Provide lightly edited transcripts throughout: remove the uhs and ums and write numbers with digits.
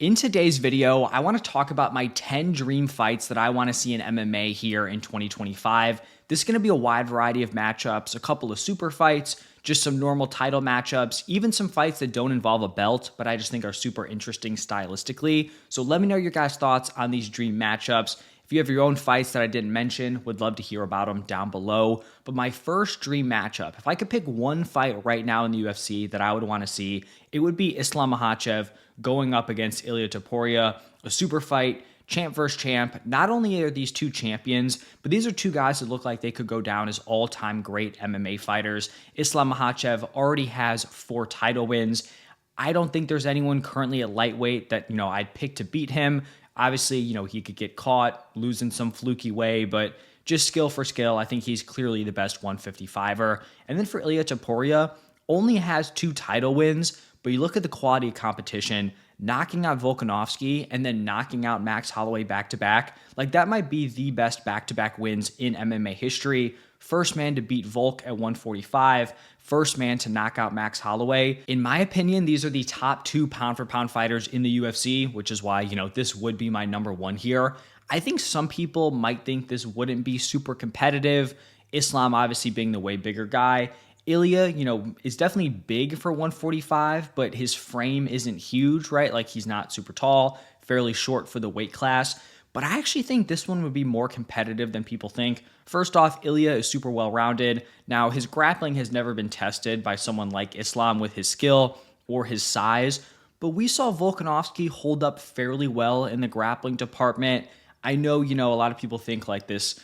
In today's video, I want to talk about my 10 dream fights that I want to see in MMA here in 2025. This is going to be a wide variety of matchups, a couple of super fights, just some normal title matchups, even some fights that don't involve a belt, but I just think are super interesting stylistically. So let me know your guys' thoughts on these dream matchups. If you have your own fights that I didn't mention, would love to hear about them down below. But my first dream matchup, if I could pick one fight right now in the UFC that I would want to see, it would be Islam Makhachev going up against Ilia Topuria, a super fight, champ versus champ. Not only are these two champions, but these are two guys that look like they could go down as all-time great MMA fighters. Islam Makhachev already has 4 title wins. I don't think there's anyone currently at lightweight that, I'd pick to beat him. Obviously, he could get caught, lose in some fluky way, but just skill for skill, I think he's clearly the best 155er. And then for Ilia Topuria, only has 2 title wins, but you look at the quality of competition, knocking out Volkanovski and then knocking out Max Holloway back-to-back, like that might be the best back-to-back wins in MMA history. First man to beat Volk at 145, first man to knock out Max Holloway. In my opinion, these are the top 2 pound-for-pound fighters in the UFC, which is why, this would be my number 1 here. I think some people might think this wouldn't be super competitive. Islam obviously being the way bigger guy. Ilia, is definitely big for 145, but his frame isn't huge, right? Like he's not super tall, fairly short for the weight class. But I actually think this one would be more competitive than people think. First off, Ilia is super well-rounded. Now, his grappling has never been tested by someone like Islam with his skill or his size, but we saw Volkanovski hold up fairly well in the grappling department. I know, a lot of people think like this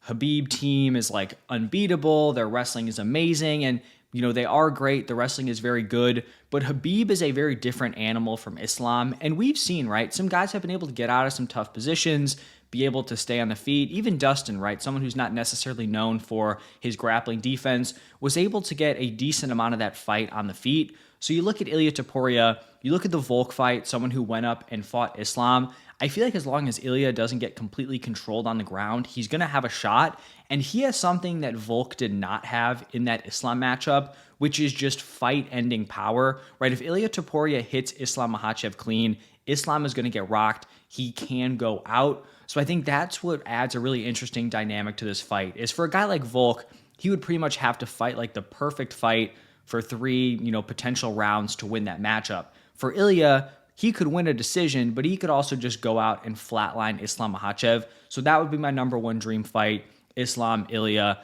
Khabib team is like unbeatable, their wrestling is amazing, and they are great, the wrestling is very good, but Khabib is a very different animal from Islam, and we've seen, right, some guys have been able to get out of some tough positions, be able to stay on the feet. Even Dustin, right, someone who's not necessarily known for his grappling defense, was able to get a decent amount of that fight on the feet. So you look at Ilia Topuria, you look at the Volk fight, someone who went up and fought Islam. I feel like as long as Ilia doesn't get completely controlled on the ground, he's going to have a shot. And he has something that Volk did not have in that Islam matchup, which is just fight-ending power, right? If Ilia Topuria hits Islam Makhachev clean, Islam is going to get rocked. He can go out. So I think that's what adds a really interesting dynamic to this fight, is for a guy like Volk, he would pretty much have to fight like the perfect fight for 3, potential rounds to win that matchup. For Ilia, he could win a decision, but he could also just go out and flatline Islam Makhachev. So that would be my number 1 dream fight, Islam, Ilia,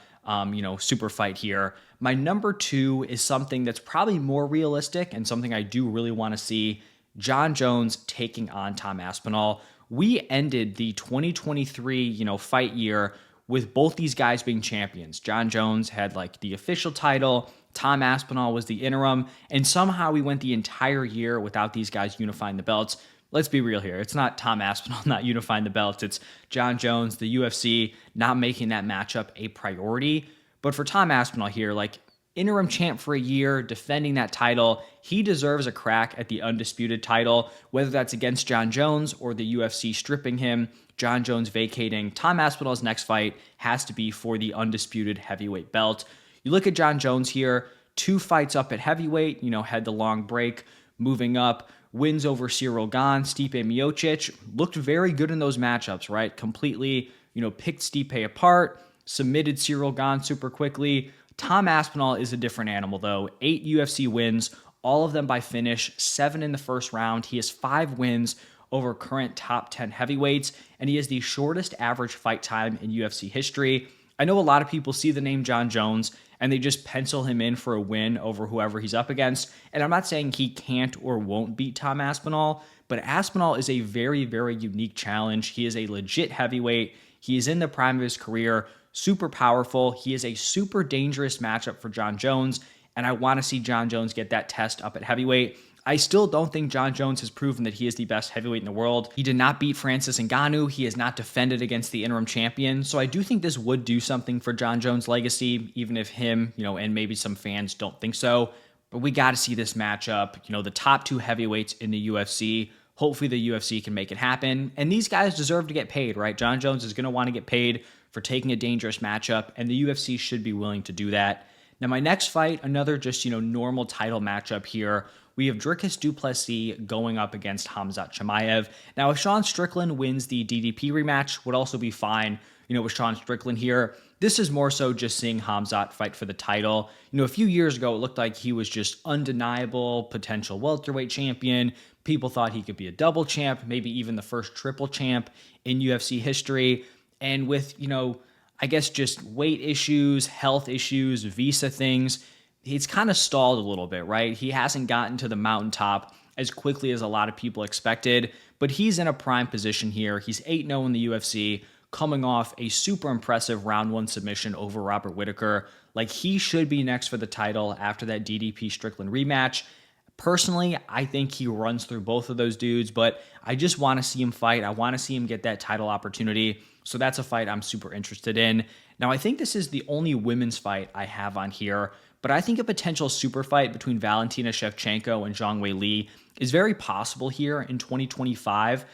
super fight here. My number 2 is something that's probably more realistic and something I do really want to see, Jon Jones taking on Tom Aspinall. We ended the 2023, fight year with both these guys being champions. Jon Jones had like the official title, Tom Aspinall was the interim, and somehow we went the entire year without these guys unifying the belts. Let's be real here. It's not Tom Aspinall not unifying the belts. It's Jon Jones, the UFC, not making that matchup a priority. But for Tom Aspinall here, like interim champ for a year, defending that title, he deserves a crack at the undisputed title, whether that's against Jon Jones or the UFC stripping him, Jon Jones vacating. Tom Aspinall's next fight has to be for the undisputed heavyweight belt. You look at Jon Jones here, 2 fights up at heavyweight, had the long break, moving up, wins over Cyril Gane, Stipe Miocic, looked very good in those matchups, right? Completely, picked Stipe apart, submitted Cyril Gane super quickly. Tom Aspinall is a different animal though. 8 UFC wins, all of them by finish, 7 in the first round. He has 5 wins over current top 10 heavyweights, and he has the shortest average fight time in UFC history. I know a lot of people see the name Jon Jones and they just pencil him in for a win over whoever he's up against. And I'm not saying he can't or won't beat Tom Aspinall, but Aspinall is a very, very unique challenge. He is a legit heavyweight. He is in the prime of his career, super powerful. He is a super dangerous matchup for Jon Jones, and I want to see Jon Jones get that test up at heavyweight. I still don't think Jon Jones has proven that he is the best heavyweight in the world. He did not beat Francis Ngannou. He has not defended against the interim champion. So I do think this would do something for Jon Jones' legacy, even if him, and maybe some fans don't think so. But we got to see this matchup. The top 2 heavyweights in the UFC. Hopefully the UFC can make it happen. And these guys deserve to get paid, right? Jon Jones is going to want to get paid for taking a dangerous matchup, and the UFC should be willing to do that. Now, my next fight, another just, normal title matchup here, we have Dricus du Plessis going up against Khamzat Chimaev. Now, if Sean Strickland wins the DDP rematch, would also be fine, with Sean Strickland here. This is more so just seeing Khamzat fight for the title. A few years ago, it looked like he was just undeniable potential welterweight champion. People thought he could be a double champ, maybe even the first triple champ in UFC history. And with, I guess just weight issues, health issues, visa things, he's kind of stalled a little bit, right? He hasn't gotten to the mountaintop as quickly as a lot of people expected, but he's in a prime position here. He's 8-0 in the UFC, coming off a super impressive round 1 submission over Robert Whittaker. Like, he should be next for the title after that DDP Strickland rematch. Personally, I think he runs through both of those dudes, but I just want to see him fight. I want to see him get that title opportunity. So that's a fight I'm super interested in. Now, I think this is the only women's fight I have on here, but I think a potential super fight between Valentina Shevchenko and Zhang Weili is very possible here in 2025.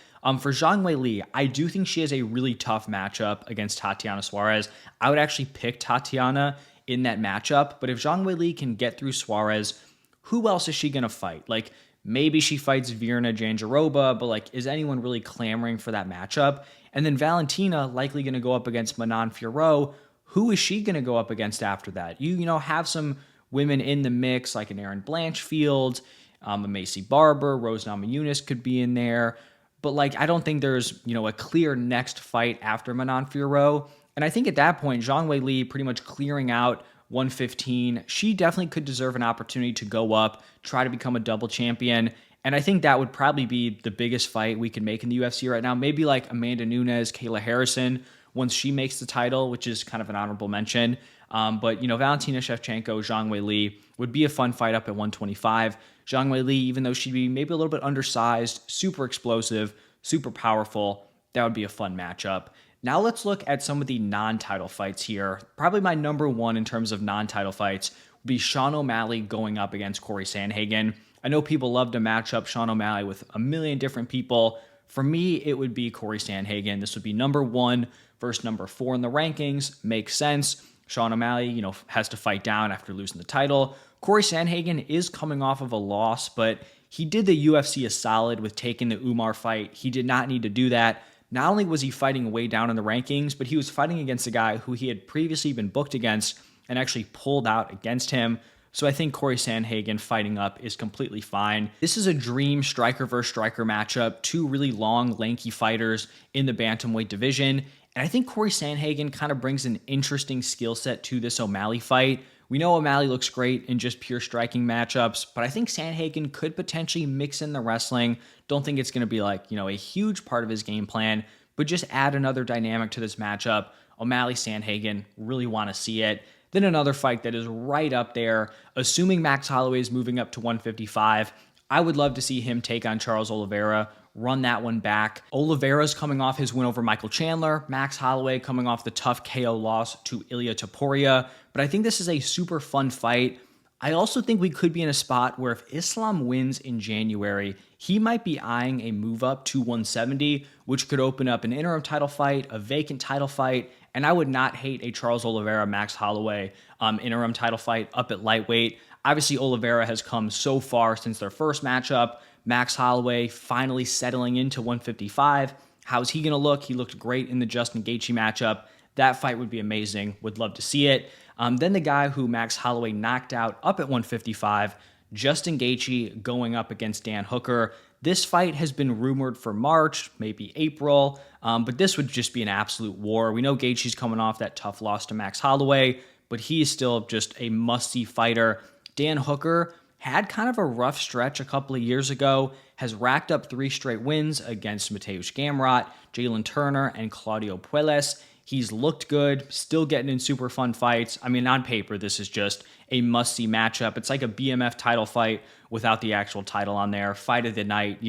For Zhang Weili, I do think she has a really tough matchup against Tatiana Suarez. I would actually pick Tatiana in that matchup, but if Zhang Weili can get through Suarez, who else is she going to fight? Like, maybe she fights Virna Jandiroba, but like, is anyone really clamoring for that matchup? And then Valentina likely going to go up against Manon Fiorot. Who is she going to go up against after that? You have some women in the mix, like an Erin Blanchfield, a Macy Barber, Rose Namajunas could be in there. But like, I don't think there's, a clear next fight after Manon Fiorot. And I think at that point, Zhang Weili pretty much clearing out 115, she definitely could deserve an opportunity to go up, try to become a double champion. And I think that would probably be the biggest fight we could make in the UFC right now. Maybe like Amanda Nunes, Kayla Harrison, once she makes the title, which is kind of an honorable mention. But Valentina Shevchenko, Zhang Weili would be a fun fight up at 125. Zhang Weili, even though she'd be maybe a little bit undersized, super explosive, super powerful, that would be a fun matchup. Now let's look at some of the non-title fights here. Probably my number one in terms of non-title fights would be Sean O'Malley going up against Cory Sandhagen. I know people love to match up Sean O'Malley with a million different people. For me, it would be Cory Sandhagen. This would be number 1 versus number 4 in the rankings. Makes sense. Sean O'Malley, has to fight down after losing the title. Cory Sandhagen is coming off of a loss, but he did the UFC a solid with taking the Umar fight. He did not need to do that. Not only was he fighting way down in the rankings, but he was fighting against a guy who he had previously been booked against and actually pulled out against him. So I think Cory Sandhagen fighting up is completely fine. This is a dream striker versus striker matchup. 2 really long, lanky fighters in the bantamweight division. And I think Cory Sandhagen kind of brings an interesting skill set to this O'Malley fight. We know O'Malley looks great in just pure striking matchups, but I think Sandhagen could potentially mix in the wrestling. Don't think it's going to be like, a huge part of his game plan, but just add another dynamic to this matchup. O'Malley, Sandhagen, really want to see it. Then another fight that is right up there, assuming Max Holloway is moving up to 155, I would love to see him take on Charles Oliveira, run that one back. Oliveira's coming off his win over Michael Chandler. Max Holloway coming off the tough KO loss to Ilia Topuria. But I think this is a super fun fight. I also think we could be in a spot where if Islam wins in January, he might be eyeing a move up to 170, which could open up an interim title fight, a vacant title fight, and I would not hate a Charles Oliveira, Max Holloway interim title fight up at lightweight. Obviously, Oliveira has come so far since their first matchup. Max Holloway finally settling into 155. How's he going to look? He looked great in the Justin Gaethje matchup. That fight would be amazing. Would love to see it. Then the guy who Max Holloway knocked out up at 155, Justin Gaethje going up against Dan Hooker. This fight has been rumored for March, maybe April, but this would just be an absolute war. We know Gaethje's coming off that tough loss to Max Holloway, but he is still just a must-see fighter. Dan Hooker had kind of a rough stretch a couple of years ago, has racked up 3 straight wins against Mateusz Gamrot, Jalen Turner, and Claudio Puelles. He's looked good, still getting in super fun fights. I mean, on paper, this is just a must-see matchup. It's like a BMF title fight without the actual title on there. Fight of the night,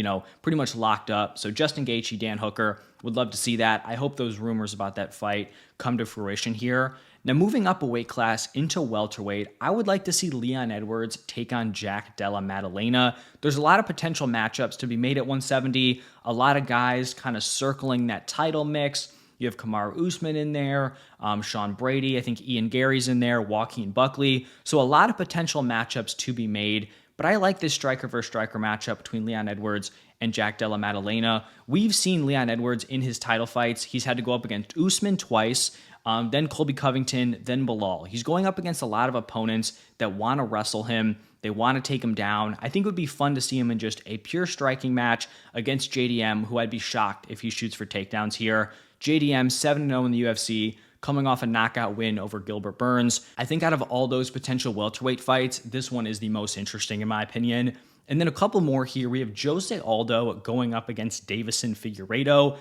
pretty much locked up. So Justin Gaethje, Dan Hooker, would love to see that. I hope those rumors about that fight come to fruition here. Now, moving up a weight class into welterweight, I would like to see Leon Edwards take on Jack Della Maddalena. There's a lot of potential matchups to be made at 170. A lot of guys kind of circling that title mix. You have Kamaru Usman in there, Sean Brady, I think Ian Gary's in there, Joaquin Buckley. So a lot of potential matchups to be made. but I like this striker versus striker matchup between Leon Edwards and Jack Della Maddalena. We've seen Leon Edwards in his title fights. He's had to go up against Usman twice, then Colby Covington, then Bilal. He's going up against a lot of opponents that want to wrestle him. They want to take him down. I think it would be fun to see him in just a pure striking match against JDM, who I'd be shocked if he shoots for takedowns here. JDM 7-0 in the UFC, coming off a knockout win over Gilbert Burns. I think out of all those potential welterweight fights, this one is the most interesting in my opinion. And then a couple more here. We have Jose Aldo going up against Deiveson Figueiredo.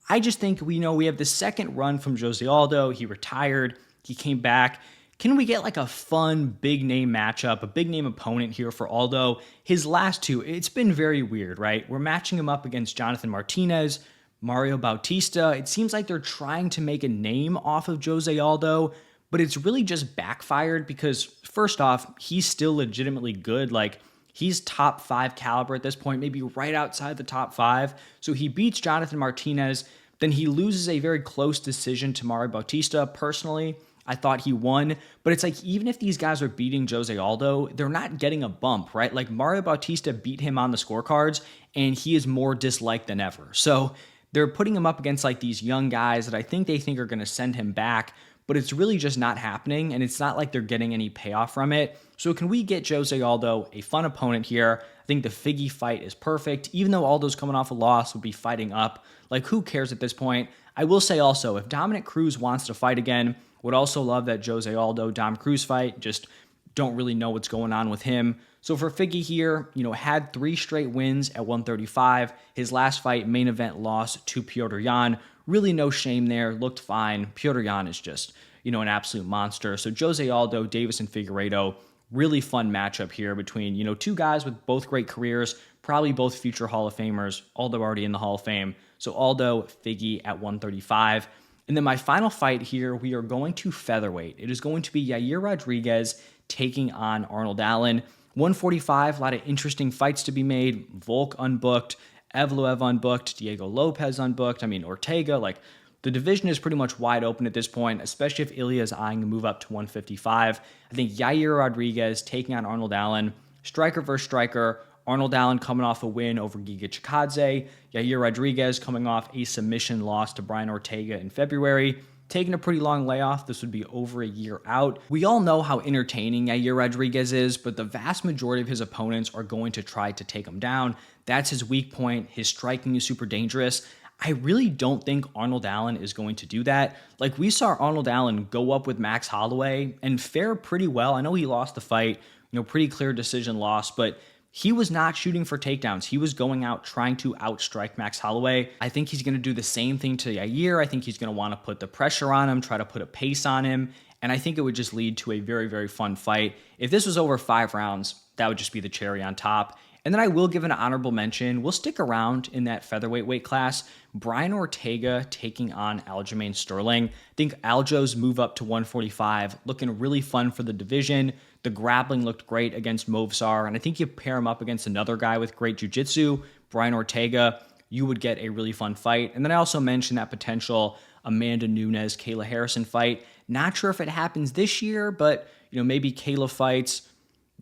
I just think we have the second run from Jose Aldo. He retired. He came back. Can we get like a fun big name matchup, a big name opponent here for Aldo? His last two, it's been very weird, right? We're matching him up against Jonathan Martinez, Mario Bautista. It seems like they're trying to make a name off of Jose Aldo, but it's really just backfired because first off, he's still legitimately good. Like he's top 5 caliber at this point, maybe right outside the top 5. So he beats Jonathan Martinez, then he loses a very close decision to Mario Bautista. Personally, I thought he won, but it's like even if these guys are beating Jose Aldo, they're not getting a bump, right? Like Mario Bautista beat him on the scorecards and he is more disliked than ever. So they're putting him up against like these young guys that I think they think are going to send him back, but it's really just not happening and it's not like they're getting any payoff from it. So can we get Jose Aldo a fun opponent here? I think the Figgy fight is perfect. Even though Aldo's coming off a loss, would be fighting up. Like who cares at this point? I will say also, if Dominic Cruz wants to fight again, would also love that Jose Aldo Dom Cruz fight. Just don't really know what's going on with him. So for Figgy here, had 3 straight wins at 135. His last fight, main event loss to Petr Yan. Really no shame there. Looked fine. Petr Yan is just, an absolute monster. So Jose Aldo, Deiveson Figueiredo, really fun matchup here between, 2 guys with both great careers, probably both future Hall of Famers, Aldo already in the Hall of Fame. So Aldo, Figgy at 135. And then my final fight here, we are going to featherweight. It is going to be Yair Rodriguez taking on Arnold Allen. 145, a lot of interesting fights to be made. Volk unbooked, Evloev unbooked, Diego Lopez unbooked. Ortega, like the division is pretty much wide open at this point, especially if Ilia is eyeing to move up to 155. I think Yair Rodriguez taking on Arnold Allen, striker versus striker. Arnold Allen coming off a win over Giga Chikadze. Yair Rodriguez coming off a submission loss to Brian Ortega in February. Taking a pretty long layoff. This would be over a year out. We all know how entertaining Yair Rodriguez is, but the vast majority of his opponents are going to try to take him down. That's his weak point. His striking is super dangerous. I really don't think Arnold Allen is going to do that. Like we saw Arnold Allen go up with Max Holloway and fare pretty well. I know he lost the fight, pretty clear decision loss, but he was not shooting for takedowns. He was going out trying to outstrike Max Holloway. I think he's going to do the same thing to Yair. I think he's going to want to put the pressure on him, try to put a pace on him, and I think it would just lead to a very, very fun fight. If this was over 5 rounds, that would just be the cherry on top. And then I will give an honorable mention. We'll stick around in that featherweight weight class. Brian Ortega taking on Aljamain Sterling. I think Aljo's move up to 145, looking really fun for the division. The grappling looked great against Movsar, and I think you pair him up against another guy with great jiu-jitsu, Brian Ortega, you would get a really fun fight. And then I also mentioned that potential Amanda Nunes, Kayla Harrison fight. Not sure if it happens this year, but maybe Kayla fights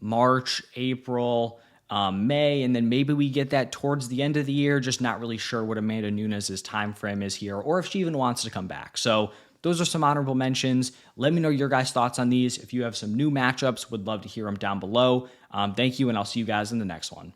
March, April, May, and then maybe we get that towards the end of the year. Just not really sure what Amanda Nunes' time frame is here, or if she even wants to come back. So those are some honorable mentions. Let me know your guys' thoughts on these. If you have some new matchups, would love to hear them down below. Thank you, and I'll see you guys in the next one.